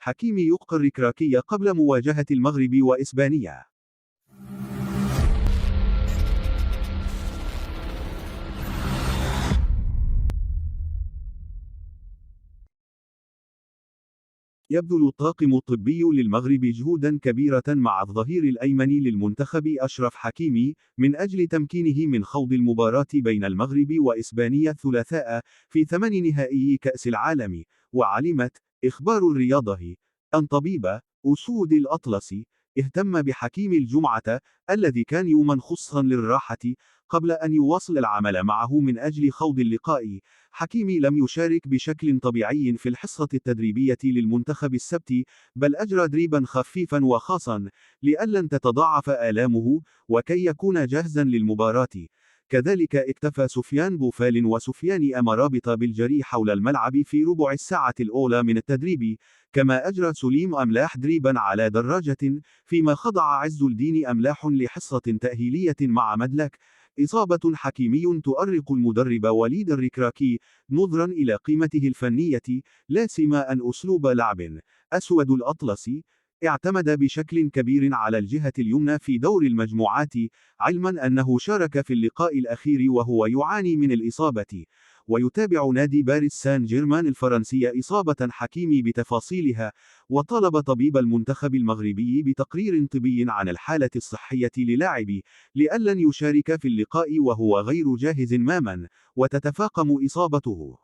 حكيمي يققر الركراكي قبل مواجهة المغرب وإسبانيا. يبذل الطاقم الطبي للمغرب جهودا كبيرة مع الظهير الأيمن للمنتخب أشرف حكيمي من أجل تمكينه من خوض المباراة بين المغرب وإسبانيا الثلاثاء في 8 نهائي كأس العالم. وعلمت إخبار الرياضة أن طبيب أسود الأطلس اهتم بحكيم الجمعة الذي كان يوما خصا للراحة قبل أن يواصل العمل معه من أجل خوض اللقاء. حكيمي لم يشارك بشكل طبيعي في الحصة التدريبية للمنتخب السبت، بل أجرى تدريبا خفيفا وخاصا لئلا تتضاعف آلامه وكي يكون جاهزا للمباراة. كذلك اكتفى سفيان بوفال وسفيان أمرابط بالجري حول الملعب في ربع الساعة الأولى من التدريب، كما أجرى سليم أملاح تدريبا على دراجة، فيما خضع عز الدين أملاح لحصة تأهيلية مع مدلك. إصابة حكيمي تؤرق المدرب وليد الركراكي نظرا إلى قيمته الفنية، لا سيما أن أسلوب لعب أسود الأطلس اعتمد بشكل كبير على الجهة اليمنى في دور المجموعات، علما أنه شارك في اللقاء الأخير وهو يعاني من الإصابة. ويتابع نادي باريس سان جيرمان الفرنسي إصابة حكيمي بتفاصيلها، وطلب طبيب المنتخب المغربي بتقرير طبي عن الحالة الصحية للاعب لئلا يشارك في اللقاء وهو غير جاهز ماما وتتفاقم إصابته.